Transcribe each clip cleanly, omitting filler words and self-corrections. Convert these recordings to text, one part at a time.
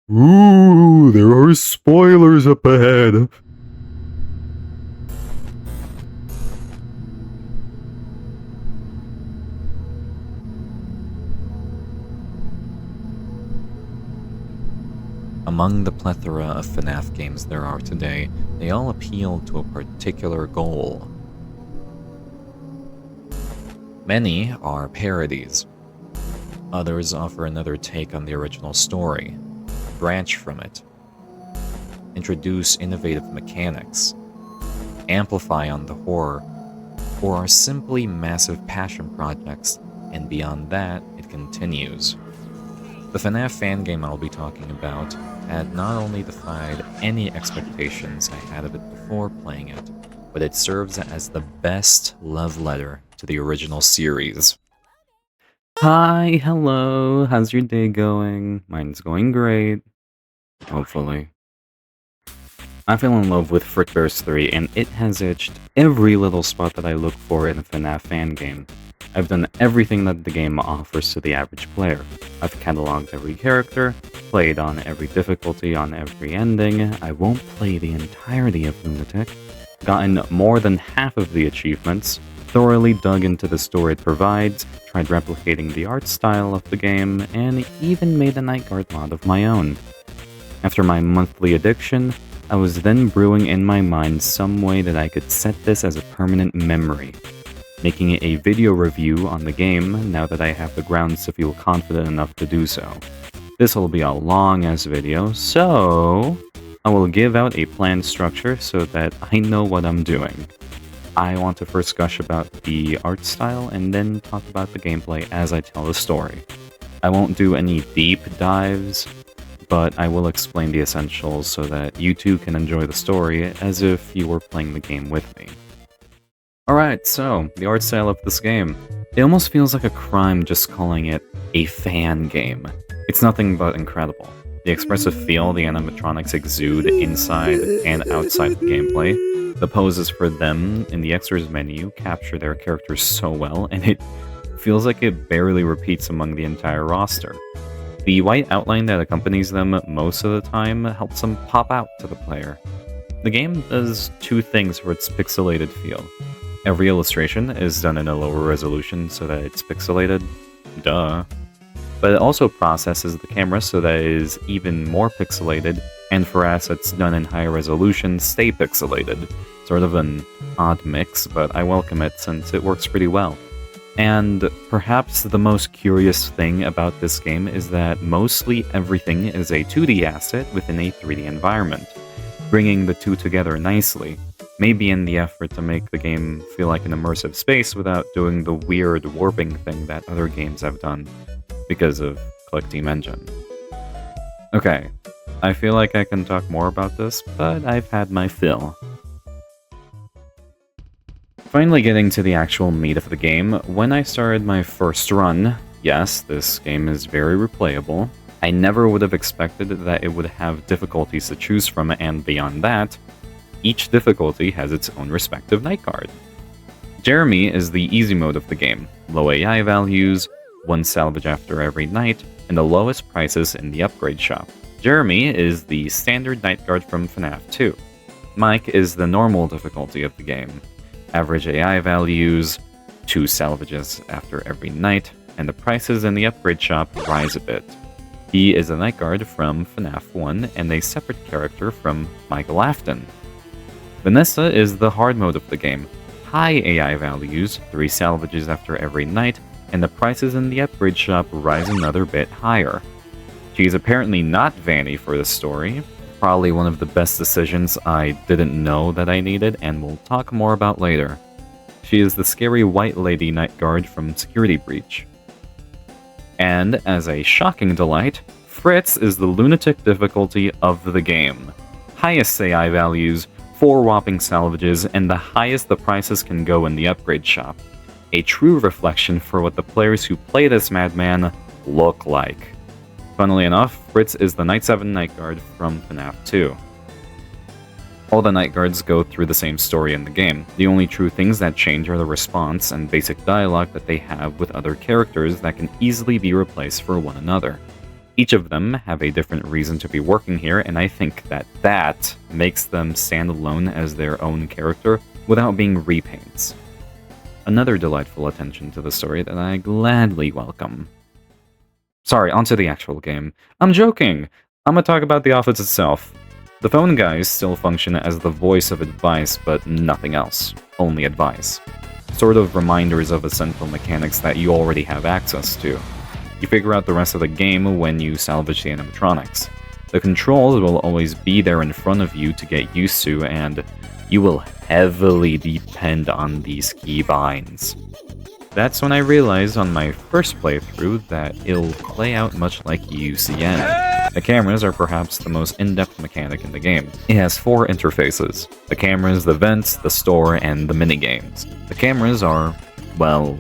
Ooh, there are spoilers up ahead. Among the plethora of FNAF games there are today, they all appeal to a particular goal. Many are parodies. Others offer another take on the original story, branch from it, introduce innovative mechanics, amplify on the horror, or are simply massive passion projects, and beyond that, it continues. The FNAF fan game I'll be talking about had not only defied any expectations I had of it before playing it, but it serves as the best love letter to the original series. Hi, hello, how's your day going? Mine's going great. Hopefully. I fell in love with Frickbear 3, and it has itched every little spot that I look for in a FNAF fan game. I've done everything that the game offers to the average player. I've cataloged every character, played on every difficulty on every ending, I won't play the entirety of Lunatic, gotten more than half of the achievements, thoroughly dug into the story it provides, tried replicating the art style of the game, and even made a nightguard mod of my own. After my monthly addiction, I was then brewing in my mind some way that I could set this as a permanent memory, making it a video review on the game now that I have the grounds to feel confident enough to do so. This will be a long-ass video, so I will give out a planned structure so that I know what I'm doing. I want to first gush about the art style and then talk about the gameplay as I tell the story. I won't do any deep dives, but I will explain the essentials so that you too can enjoy the story as if you were playing the game with me. Alright, so, the art style of this game. It almost feels like a crime just calling it a fan game. It's nothing but incredible. The expressive feel the animatronics exude inside and outside the gameplay, the poses for them in the extras menu capture their characters so well, and it feels like it barely repeats among the entire roster. The white outline that accompanies them most of the time helps them pop out to the player. The game does two things for its pixelated feel. Every illustration is done in a lower resolution so that it's pixelated. Duh. But it also processes the camera so that it is even more pixelated, and for assets done in higher resolution, stay pixelated. Sort of an odd mix, but I welcome it since it works pretty well. And perhaps the most curious thing about this game is that mostly everything is a 2D asset within a 3D environment, bringing the two together nicely, maybe in the effort to make the game feel like an immersive space without doing the weird warping thing that other games have done because of Click Team Engine. Okay, I feel like I can talk more about this, but I've had my fill. Finally getting to the actual meat of the game, when I started my first run, yes, this game is very replayable, I never would have expected that it would have difficulties to choose from, and beyond that, each difficulty has its own respective nightguard. Jeremy is the easy mode of the game, low AI values, one salvage after every night, and the lowest prices in the upgrade shop. Jeremy is the standard nightguard from FNAF 2. Mike is the normal difficulty of the game. Average AI values, 2 salvages after every night, and the prices in the upgrade shop rise a bit. He is a nightguard from FNAF 1 and a separate character from Michael Afton. Vanessa is the hard mode of the game. High AI values, 3 salvages after every night, and the prices in the upgrade shop rise another bit higher. She is apparently not Vanny for the story, probably one of the best decisions I didn't know that I needed and we'll talk more about later. She is the scary white lady nightguard from Security Breach. And as a shocking delight, Fritz is the lunatic difficulty of the game. Highest AI values, 4 whopping salvages, and the highest the prices can go in the upgrade shop. A true reflection for what the players who play this madman look like. Funnily enough, Fritz is the Night 7 nightguard from FNAF 2. All the nightguards go through the same story in the game. The only true things that change are the response and basic dialogue that they have with other characters that can easily be replaced for one another. Each of them have a different reason to be working here, and I think that makes them stand alone as their own character without being repaints. Another delightful attention to the story that I gladly welcome. Sorry, onto the actual game. I'm joking! I'm gonna talk about the office itself. The phone guys still function as the voice of advice, but nothing else. Only advice. Sort of reminders of essential mechanics that you already have access to. You figure out the rest of the game when you salvage the animatronics. The controls will always be there in front of you to get used to, and you will heavily depend on these keybinds. That's when I realized on my first playthrough that it'll play out much like UCN. The cameras are perhaps the most in-depth mechanic in the game. It has 4 interfaces. The cameras, the vents, the store, and the minigames. The cameras are, well,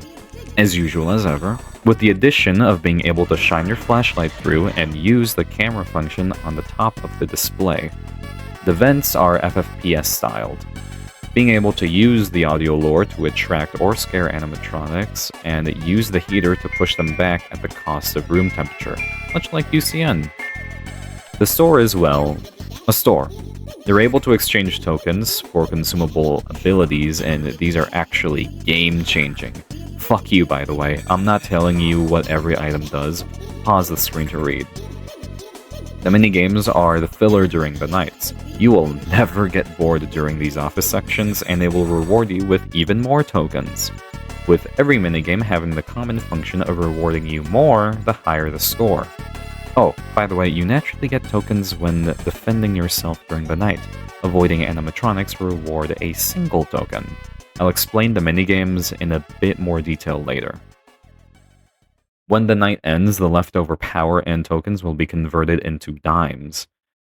as usual as ever, with the addition of being able to shine your flashlight through and use the camera function on the top of the display. The vents are FFPS styled, being able to use the audio lure to attract or scare animatronics, and use the heater to push them back at the cost of room temperature, much like UCN. The store is, well, a store. They're able to exchange tokens for consumable abilities, and these are actually game-changing. Fuck you, by the way. I'm not telling you what every item does. Pause the screen to read. The minigames are the filler during the nights. You will never get bored during these office sections, and they will reward you with even more tokens. With every minigame having the common function of rewarding you more the higher the score. Oh, by the way, you naturally get tokens when defending yourself during the night. Avoiding animatronics will reward a single token. I'll explain the minigames in a bit more detail later. When the night ends, the leftover power and tokens will be converted into dimes.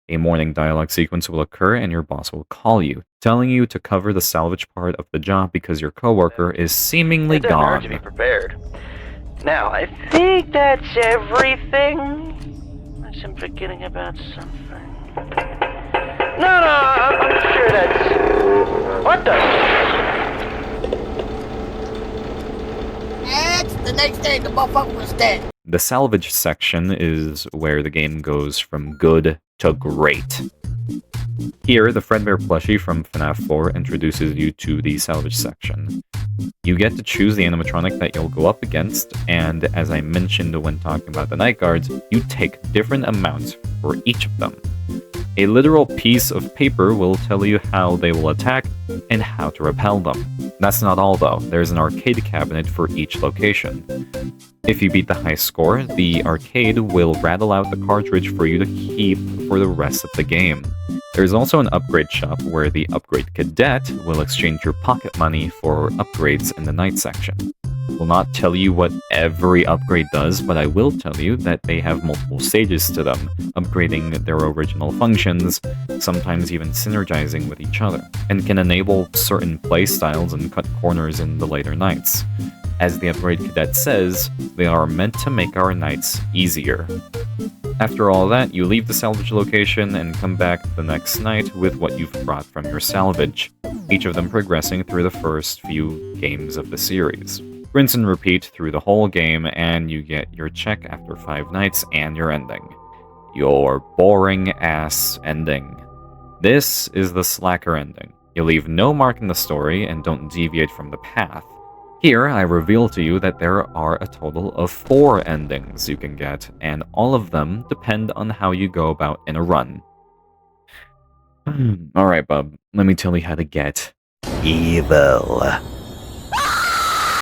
A morning dialogue sequence will occur and your boss will call you, telling you to cover the salvage part of the job because your coworker is seemingly It doesn't hurt gone. to be prepared. Now, I think that's everything. Unless I'm forgetting about something. No, I'm sure that's... What the... And the next day, the motherfucker was dead. The salvage section is where the game goes from good to great. Here, the Frickbear plushie from FNAF 4 introduces you to the salvage section. You get to choose the animatronic that you'll go up against, and as I mentioned when talking about the nightguards, you take different amounts for each of them. A literal piece of paper will tell you how they will attack and how to repel them. That's not all though, there's an arcade cabinet for each location. If you beat the high score, the arcade will rattle out the cartridge for you to keep for the rest of the game. There's also an upgrade shop where the upgrade cadet will exchange your pocket money for upgrades in the night section. Will not tell you what every upgrade does, but I will tell you that they have multiple stages to them, upgrading their original functions, sometimes even synergizing with each other, and can enable certain playstyles and cut corners in the later nights. As the upgrade cadet says, they are meant to make our nights easier. After all that, you leave the salvage location and come back the next night with what you've brought from your salvage, each of them progressing through the first few games of the series. Rinse and repeat through the whole game, and you get your check after 5 nights and your ending. Your boring-ass ending. This is the slacker ending. You leave no mark in the story and don't deviate from the path. Here, I reveal to you that there are a total of 4 endings you can get, and all of them depend on how you go about in a run. Alright, bub, let me tell you how to get evil.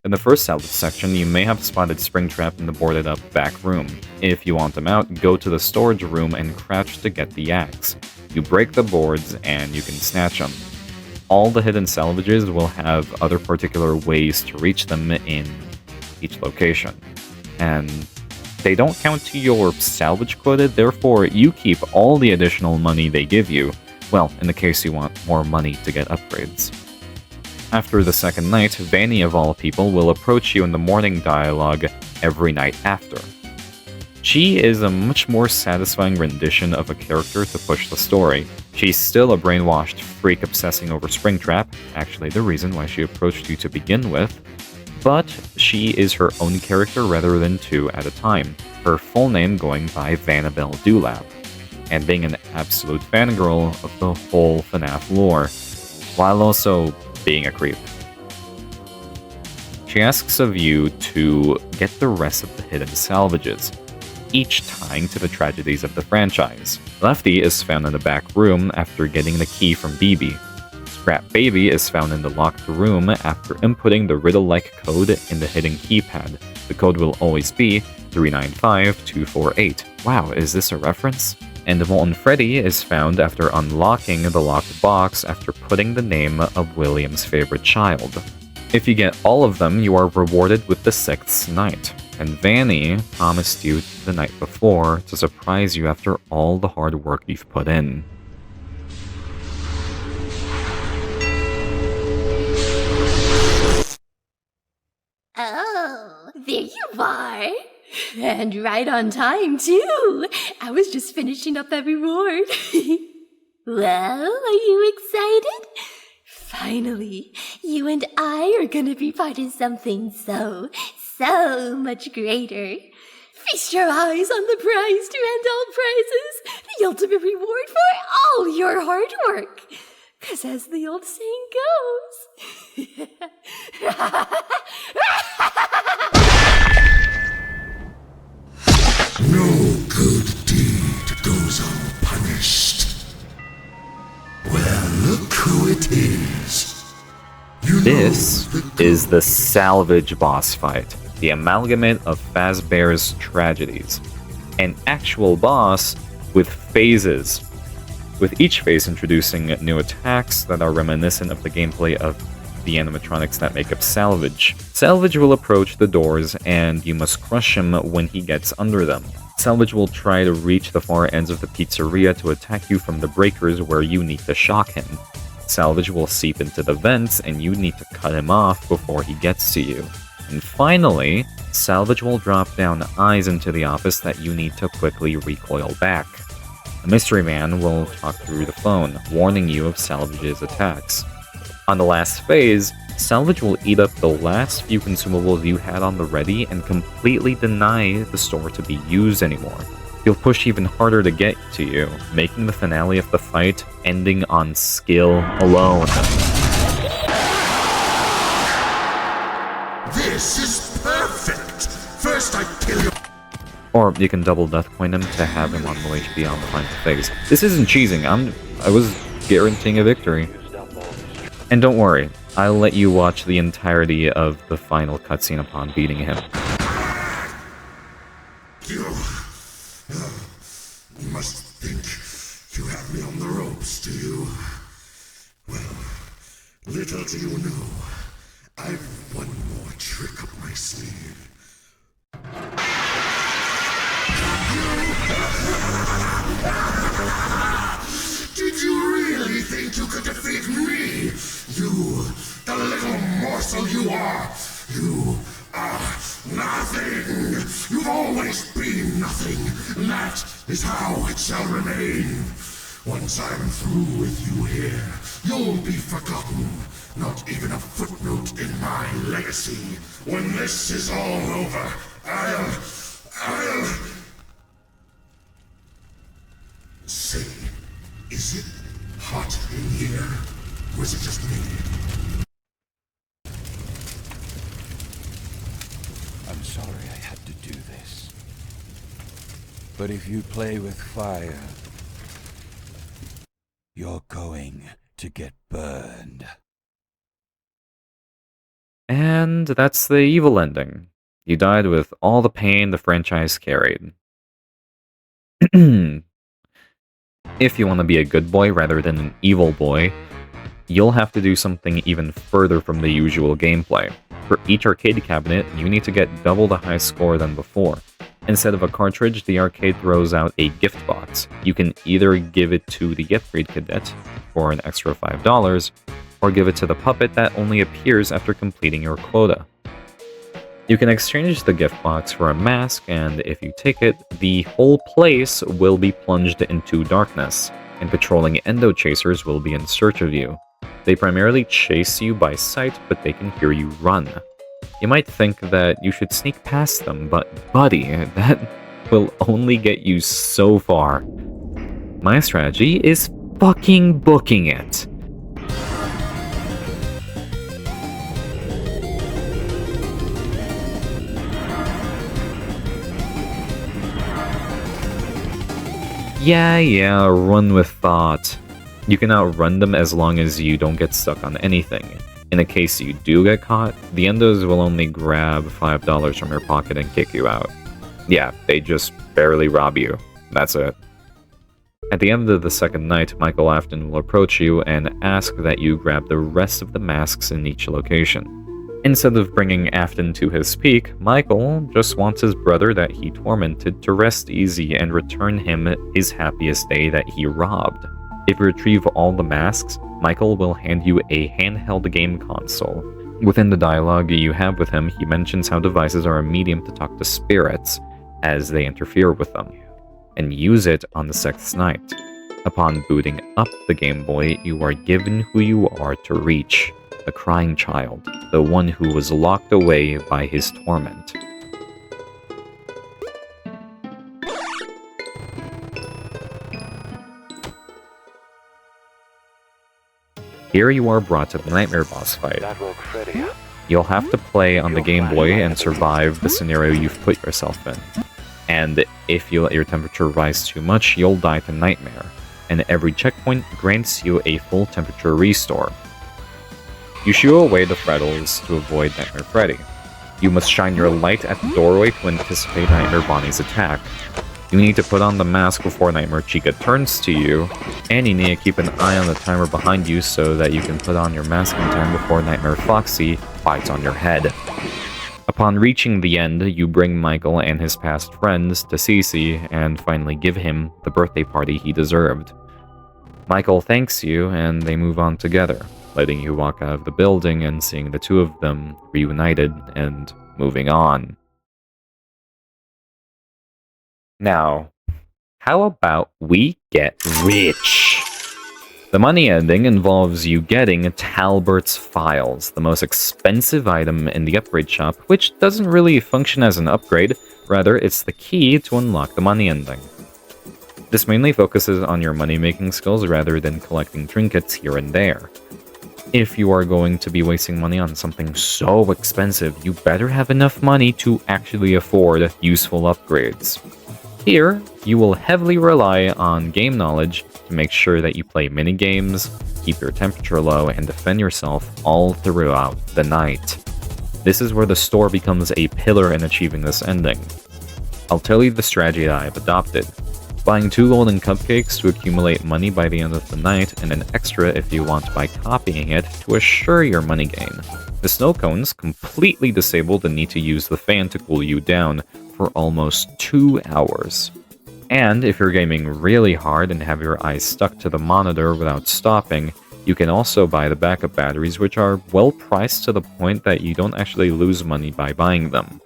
In the first salvage section, you may have spotted Springtrap in the boarded-up back room. If you want them out, go to the storage room and crouch to get the axe. You break the boards, and you can snatch them. All the hidden salvages will have other particular ways to reach them in each location. And they don't count to your salvage quota, therefore you keep all the additional money they give you. Well, in the case you want more money to get upgrades. After the second night, Vanny of all people will approach you in the morning dialogue every night after. She is a much more satisfying rendition of a character to push the story. She's still a brainwashed freak obsessing over Springtrap, actually the reason why she approached you to begin with, but she is her own character rather than two at a time, her full name going by Vanabelle Dewlap, and being an absolute fangirl of the whole FNAF lore, while also being a creep. She asks of you to get the rest of the hidden salvages, each tying to the tragedies of the franchise. Lefty is found in the back room after getting the key from BB. Scrap Baby is found in the locked room after inputting the riddle-like code in the hidden keypad. The code will always be 395248. Wow, is this a reference? And Molten Freddy is found after unlocking the locked box after putting the name of William's favorite child. If you get all of them, you are rewarded with the 6th night. And Vanny promised you the night before to surprise you after all the hard work you've put in. Oh, there you are. And right on time, too. I was just finishing up that reward. Well, are you excited? Finally, you and I are gonna be part of something so much greater. Feast your eyes on the prize to end all prizes, the ultimate reward for all your hard work. 'Cause as the old saying goes... No good deed goes unpunished. Well, look who it is. This is the Salvage boss fight, the amalgamate of Fazbear's tragedies. An actual boss with phases, with each phase introducing new attacks that are reminiscent of the gameplay of the animatronics that make up Salvage. Salvage will approach the doors and you must crush him when he gets under them. Salvage will try to reach the far ends of the pizzeria to attack you from the breakers where you need to shock him. Salvage will seep into the vents and you need to cut him off before he gets to you. And finally, Salvage will drop down eyes into the office that you need to quickly recoil back. A mystery man will talk through the phone, warning you of Salvage's attacks. On the last phase, Salvage will eat up the last few consumables you had on the ready and completely deny the store to be used anymore. He'll push even harder to get to you, making the finale of the fight ending on skill alone. This is perfect! First I kill you. Or you can double death point him to have him on low HP on the final phase. This isn't cheesing, I was guaranteeing a victory. And don't worry, I'll let you watch the entirety of the final cutscene upon beating him. You must think you have me on the ropes, do you? Well, little do you know, I've one more trick up my sleeve. Did you really think you could defeat me? You, the little morsel you are! You are nothing! You've always been nothing! And that is how it shall remain! Once I'm through with you here, you'll be forgotten. Not even a footnote in my legacy. When this is all over, I'll... Say, is it hot in here? Or is it just me? I'm sorry I had to do this. But if you play with fire, you're going to get burned. And that's the evil ending. You died with all the pain the franchise carried. If you want to be a good boy rather than an evil boy, you'll have to do something even further from the usual gameplay. For each arcade cabinet, you need to get double the high score than before. Instead of a cartridge, the arcade throws out a gift box. You can either give it to the upgrade cadet for an extra $5, or give it to the puppet that only appears after completing your quota. You can exchange the gift box for a mask, and if you take it, the whole place will be plunged into darkness, and patrolling endo chasers will be in search of you. They primarily chase you by sight, but they can hear you run. You might think that you should sneak past them, but buddy, that will only get you so far. My strategy is fucking booking it. Yeah, run with thought. You can outrun them as long as you don't get stuck on anything. In a case you do get caught, the endos will only grab $5 from your pocket and kick you out. Yeah, they just barely rob you. That's it. At the end of the second night, Michael Afton will approach you and ask that you grab the rest of the masks in each location. Instead of bringing Afton to his peak, Michael just wants his brother that he tormented to rest easy and return him his happiest day that he robbed. If you retrieve all the masks, Michael will hand you a handheld game console. Within the dialogue you have with him, he mentions how devices are a medium to talk to spirits as they interfere with them, and use it on the sixth night. Upon booting up the Game Boy, you are given who you are to reach: the crying child, the one who was locked away by his torment. Here you are brought to the Nightmare boss fight. You'll have to play on the Game Boy and survive the scenario you've put yourself in. And if you let your temperature rise too much, you'll die to Nightmare, and every checkpoint grants you a full temperature restore. You shoo away the Freddles to avoid Nightmare Freddy. You must shine your light at the doorway to anticipate Nightmare Bonnie's attack. You need to put on the mask before Nightmare Chica turns to you, and you need to keep an eye on the timer behind you so that you can put on your mask in time before Nightmare Foxy bites on your head. Upon reaching the end, you bring Michael and his past friends to Cece and finally give him the birthday party he deserved. Michael thanks you and they move on together, letting you walk out of the building and seeing the two of them reunited and moving on. Now, how about we get rich? The money ending involves you getting Talbert's Files, the most expensive item in the upgrade shop, which doesn't really function as an upgrade, rather it's the key to unlock the money ending. This mainly focuses on your money-making skills rather than collecting trinkets here and there. If you are going to be wasting money on something so expensive, you better have enough money to actually afford useful upgrades. Here, you will heavily rely on game knowledge to make sure that you play mini-games, keep your temperature low, and defend yourself all throughout the night. This is where the store becomes a pillar in achieving this ending. I'll tell you the strategy that I've adopted. Buying 2 golden cupcakes to accumulate money by the end of the night, and an extra if you want by copying it to assure your money gain. The snow cones completely disable the need to use the fan to cool you down for almost 2 hours. And if you're gaming really hard and have your eyes stuck to the monitor without stopping, you can also buy the backup batteries, which are well priced to the point that you don't actually lose money by buying them.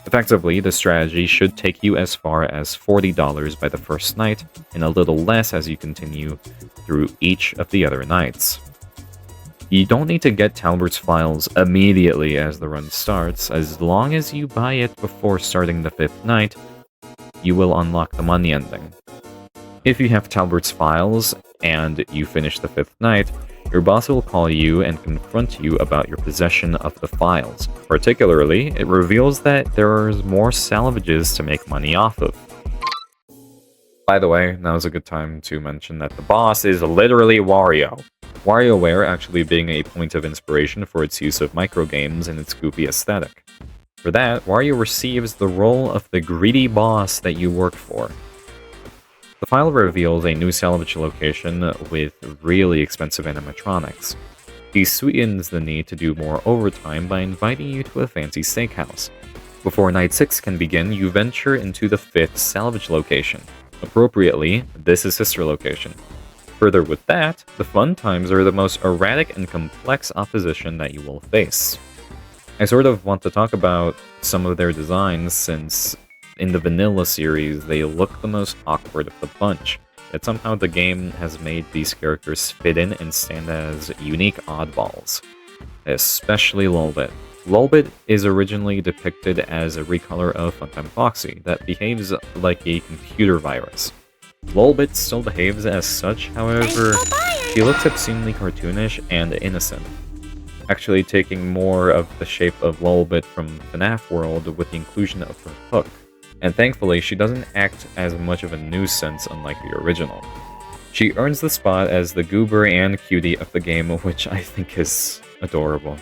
Effectively, the strategy should take you as far as $40 by the first night, and a little less as you continue through each of the other nights. You don't need to get Talbert's Files immediately as the run starts. As long as you buy it before starting the 5th night, you will unlock the money ending. If you have Talbert's Files and you finish the 5th night, your boss will call you and confront you about your possession of the files. Particularly, it reveals that there are more salvages to make money off of. By the way, now is a good time to mention that the boss is literally Wario. WarioWare actually being a point of inspiration for its use of microgames and its goofy aesthetic. For that, Wario receives the role of the greedy boss that you work for. The file reveals a new salvage location with really expensive animatronics. He sweetens the need to do more overtime by inviting you to a fancy steakhouse. Before Night 6 can begin, you venture into the 5th salvage location. Appropriately, this is sister location. Further with that, the fun times are the most erratic and complex opposition that you will face. I sort of want to talk about some of their designs since in the vanilla series they look the most awkward of the bunch, yet somehow the game has made these characters fit in and stand as unique oddballs. Especially Lolbit. Lolbit is originally depicted as a recolor of Funtime Foxy that behaves like a computer virus. Lolbit still behaves as such, however, she looks obscenely cartoonish and innocent, actually taking more of the shape of Lolbit from FNAF World with the inclusion of her hook, and thankfully she doesn't act as much of a nuisance unlike the original. She earns the spot as the goober and cutie of the game, which I think is adorable.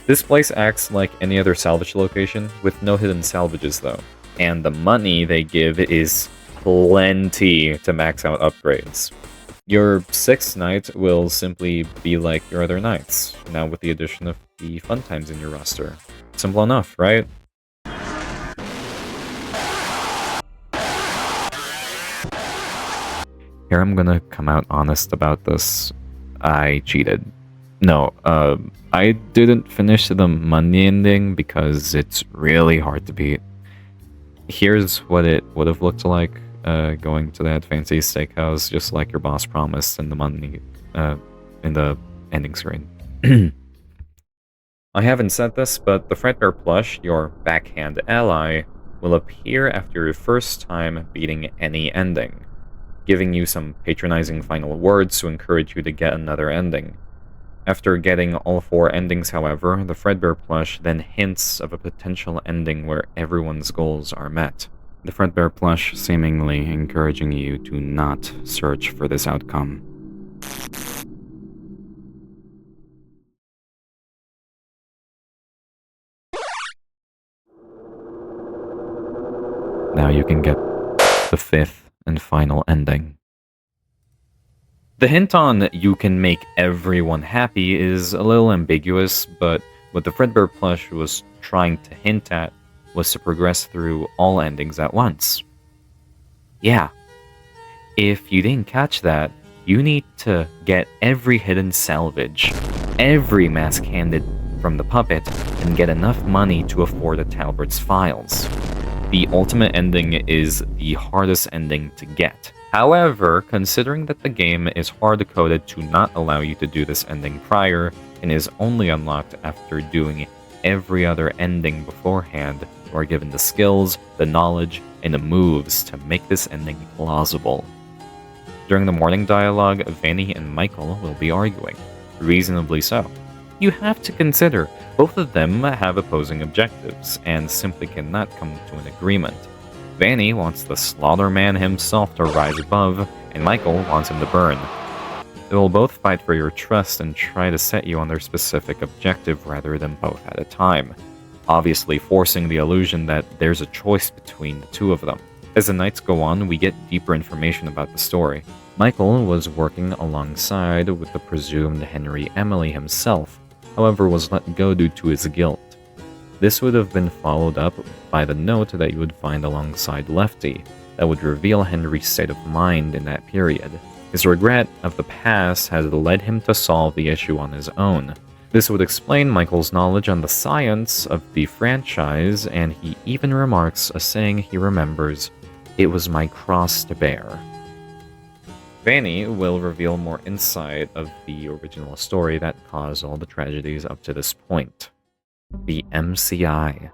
This place acts like any other salvage location, with no hidden salvages though, and the money they give is plenty to max out upgrades. Your 6th night will simply be like your other nights, now with the addition of the fun times in your roster. Simple enough, right? Here I'm gonna come out honest about this. I cheated. No, I didn't finish the money ending because it's really hard to beat. Here's what it would have looked like going to that fancy steakhouse, just like your boss promised in the money, in the ending screen. I haven't said this, but the Frickbear plush, your backhand ally, will appear after your first time beating any ending, giving you some patronizing final words to encourage you to get another ending. After getting all 4 endings, however, the Frickbear plush then hints of a potential ending where everyone's goals are met. The Frickbear plush seemingly encouraging you to not search for this outcome. Now you can get the 5th and final ending. The hint on you can make everyone happy is a little ambiguous, but what the Frickbear plush was trying to hint at was to progress through all endings at once. Yeah, if you didn't catch that, you need to get every hidden salvage, every mask handed from the puppet, and get enough money to afford a Talbert's files. The ultimate ending is the hardest ending to get. However, considering that the game is hard-coded to not allow you to do this ending prior, and is only unlocked after doing every other ending beforehand, you are given the skills, the knowledge, and the moves to make this ending plausible. During the morning dialogue, Vanny and Michael will be arguing, reasonably so. You have to consider, both of them have opposing objectives, and simply cannot come to an agreement. Vanny wants the Slaughterman himself to rise above, and Michael wants him to burn. They will both fight for your trust and try to set you on their specific objective rather than both at a time, obviously forcing the illusion that there's a choice between the two of them. As the nights go on, we get deeper information about the story. Michael was working alongside with the presumed Henry Emily himself, however was let go due to his guilt. This would have been followed up by the note that you would find alongside Lefty, that would reveal Henry's state of mind in that period. His regret of the past has led him to solve the issue on his own. This would explain Michael's knowledge on the science of the franchise, and he even remarks a saying he remembers, "It was my cross to bear." Vanny will reveal more insight of the original story that caused all the tragedies up to this point. The MCI.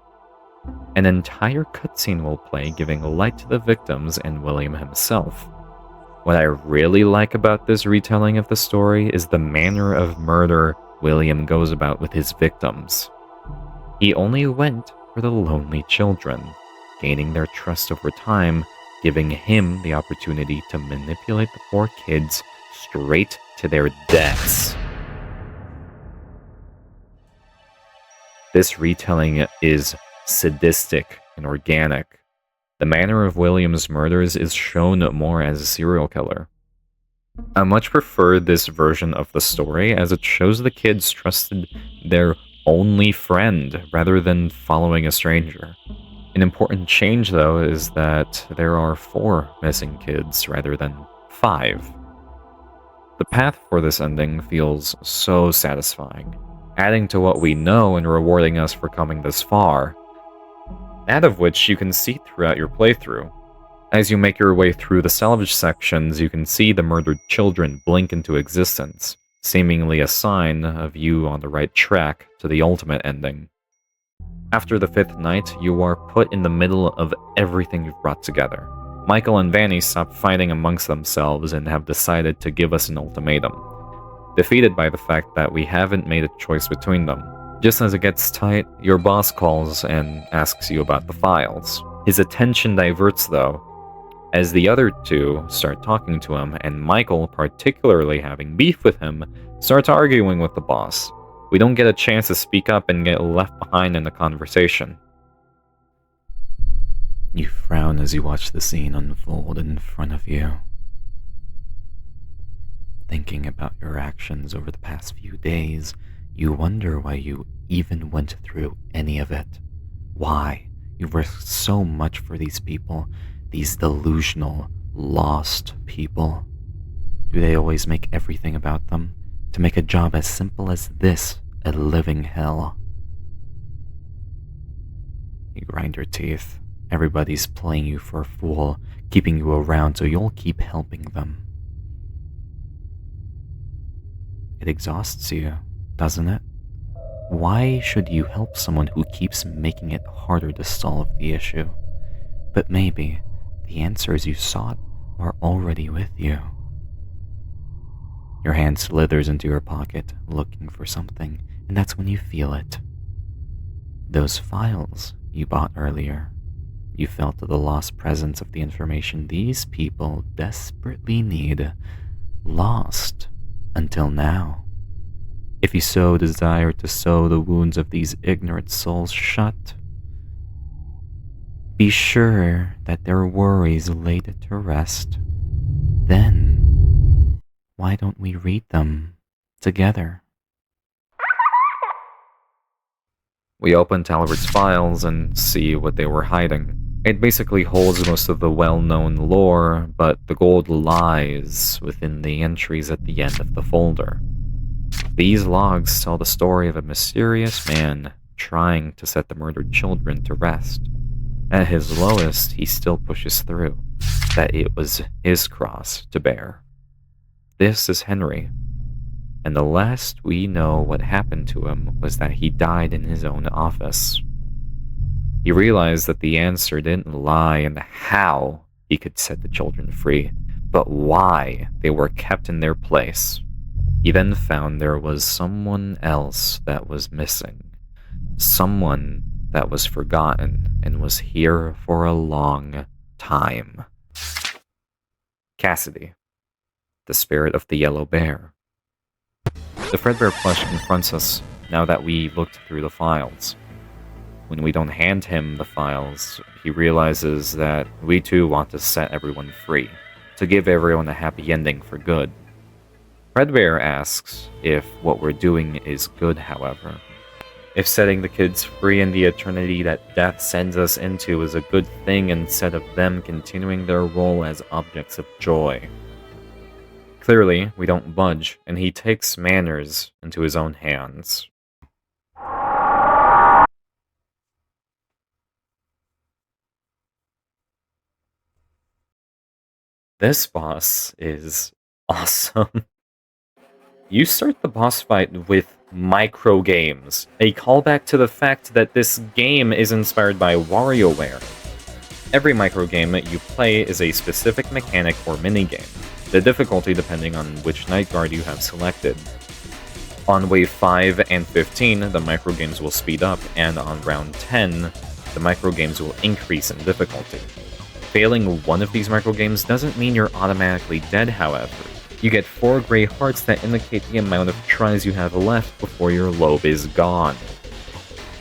An entire cutscene will play, giving light to the victims and William himself. What I really like about this retelling of the story is the manner of murder William goes about with his victims. He only went for the lonely children, gaining their trust over time, giving him the opportunity to manipulate the poor kids straight to their deaths. This retelling is sadistic and organic. The manner of William's murders is shown more as a serial killer. I much prefer this version of the story as it shows the kids trusted their only friend rather than following a stranger. An important change, though, is that there are 4 missing kids rather than 5. The path for this ending feels so satisfying, adding to what we know and rewarding us for coming this far, that of which you can see throughout your playthrough. As you make your way through the salvage sections, you can see the murdered children blink into existence, seemingly a sign of you on the right track to the ultimate ending. After the 5th night, you are put in the middle of everything you've brought together. Michael and Vanny stop fighting amongst themselves and have decided to give us an ultimatum, defeated by the fact that we haven't made a choice between them. Just as it gets tight, your boss calls and asks you about the files. His attention diverts though, as the other two start talking to him, and Michael, particularly having beef with him, starts arguing with the boss. We don't get a chance to speak up and get left behind in the conversation. You frown as you watch the scene unfold in front of you. Thinking about your actions over the past few days, you wonder why you even went through any of it. Why you risked so much for these people, these delusional, lost people. Do they always make everything about them? To make a job as simple as this a living hell? You grind your teeth. Everybody's playing you for a fool, keeping you around so you'll keep helping them. It exhausts you, doesn't it? Why should you help someone who keeps making it harder to solve the issue? But maybe the answers you sought are already with you. Your hand slithers into your pocket, looking for something, and that's when you feel it. Those files you bought earlier. You felt the lost presence of the information these people desperately need. Lost until now. If you so desire to sew the wounds of these ignorant souls shut, be sure that their worries laid to rest. Then, why don't we read them together? We open Talbert's files and see what they were hiding. It basically holds most of the well-known lore, but the gold lies within the entries at the end of the folder. These logs tell the story of a mysterious man trying to set the murdered children to rest. At his lowest, he still pushes through, that it was his cross to bear. This is Henry, and the last we know what happened to him was that he died in his own office. He realized that the answer didn't lie in the how he could set the children free, but why they were kept in their place. He then found there was someone else that was missing. Someone that was forgotten and was here for a long time. Cassidy, the spirit of the yellow bear. The Frickbear plush confronts us now that we looked through the files. When we don't hand him the files, he realizes that we too want to set everyone free, to give everyone a happy ending for good. Frickbear asks if what we're doing is good, however. If setting the kids free in the eternity that death sends us into is a good thing instead of them continuing their role as objects of joy. Clearly, we don't budge, and he takes manners into his own hands. This boss is awesome. You start the boss fight with micro games, a callback to the fact that this game is inspired by WarioWare. Every micro game that you play is a specific mechanic or minigame, the difficulty depending on which nightguard you have selected. On wave 5 and 15, the micro games will speed up, and on round 10, the micro games will increase in difficulty. Failing one of these micro games doesn't mean you're automatically dead, however. You get 4 gray hearts that indicate the amount of tries you have left before your lobe is gone.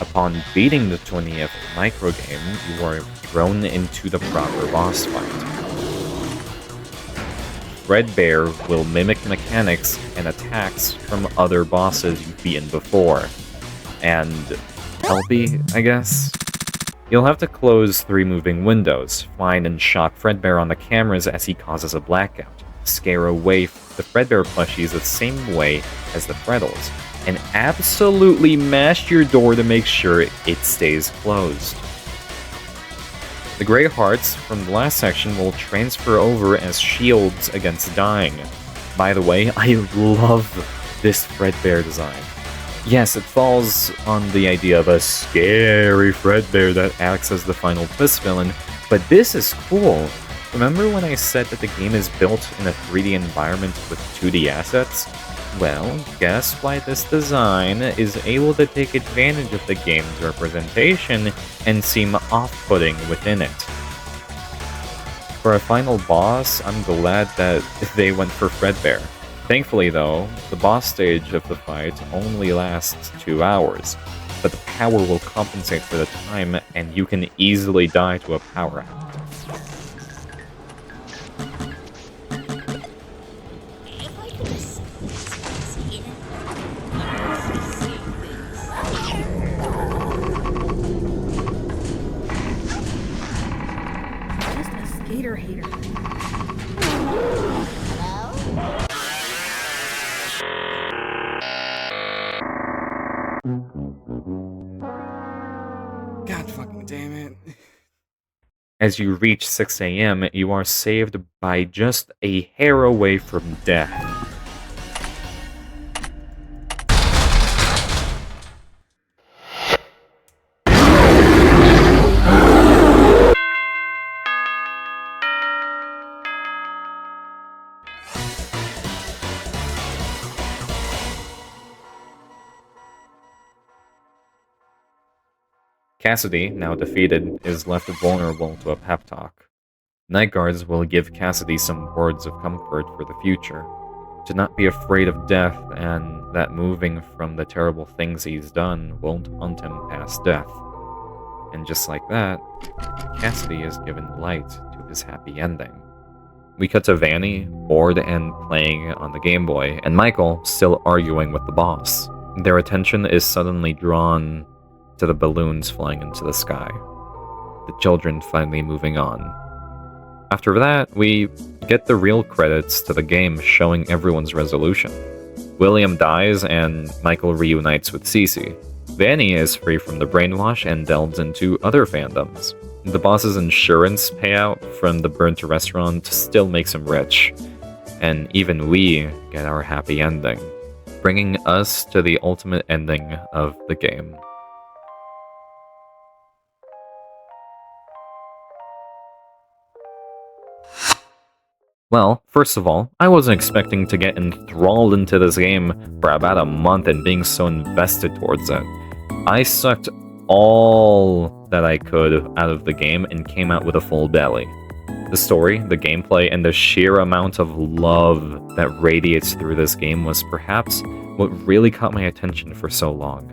Upon beating the 20th micro game, you are thrown into the proper boss fight. Frickbear will mimic mechanics and attacks from other bosses you've beaten before. And helpy, I guess? You'll have to close 3 moving windows, find and shock Frickbear on the cameras as he causes a blackout, scare away the Frickbear plushies the same way as the Freddles, and absolutely mash your door to make sure it stays closed. The gray hearts from the last section will transfer over as shields against dying. By the way, I love this Frickbear design. Yes, it falls on the idea of a scary Fredbear that acts as the final twist villain, but this is cool. Remember when I said that the game is built in a 3D environment with 2D assets? Well, guess why this design is able to take advantage of the game's representation and seem off-putting within it. For a final boss, I'm glad that they went for Fredbear. Thankfully though, the boss stage of the fight only lasts 2 hours, but the power will compensate for the time and you can easily die to a power-up. Just a skater hater. God fucking damn it. As you reach 6 AM, you are saved by just a hair away from death. Cassidy, now defeated, is left vulnerable to a pep talk. Nightguards will give Cassidy some words of comfort for the future, to not be afraid of death and that moving from the terrible things he's done won't haunt him past death. And just like that, Cassidy is given light to his happy ending. We cut to Vanny, bored and playing on the Game Boy, and Michael still arguing with the boss. Their attention is suddenly drawn to the balloons flying into the sky. The children finally moving on. After that, we get the real credits to the game showing everyone's resolution. William dies and Michael reunites with Cece. Vanny is free from the brainwash and delves into other fandoms. The boss's insurance payout from the burnt restaurant still makes him rich. And even we get our happy ending, bringing us to the ultimate ending of the game. Well, first of all, I wasn't expecting to get enthralled into this game for about a month and being so invested towards it. I sucked all that I could out of the game and came out with a full belly. The story, the gameplay, and the sheer amount of love that radiates through this game was perhaps what really caught my attention for so long.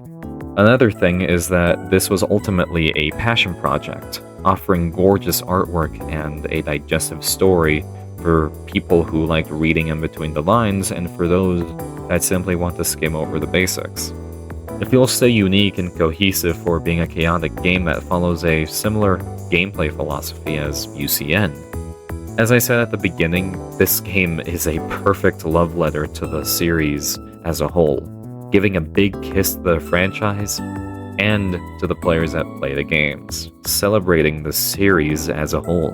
Another thing is that this was ultimately a passion project, offering gorgeous artwork and a digestive story for people who like reading in between the lines and for those that simply want to skim over the basics. It feels so unique and cohesive for being a chaotic game that follows a similar gameplay philosophy as UCN. As I said at the beginning, this game is a perfect love letter to the series as a whole, giving a big kiss to the franchise and to the players that play the games, celebrating the series as a whole.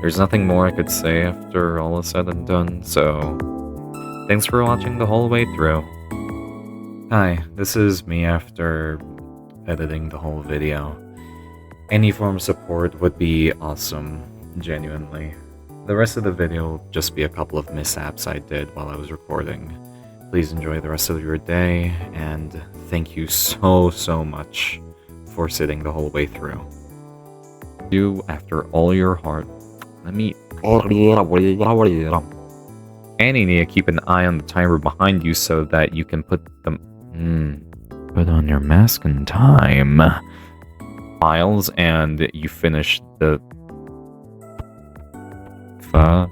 There's nothing more I could say after all is said and done, so thanks for watching the whole way through. Hi, this is me after editing the whole video. Any form of support would be awesome, genuinely. The rest of the video will just be a couple of mishaps I did while I was recording. Please enjoy the rest of your day, and thank you so much for sitting the whole way through. You, after all your heart, let me... And you need to keep an eye on the timer behind you so that you can put them... put on your mask in time. Files, and you finish the... Fuck.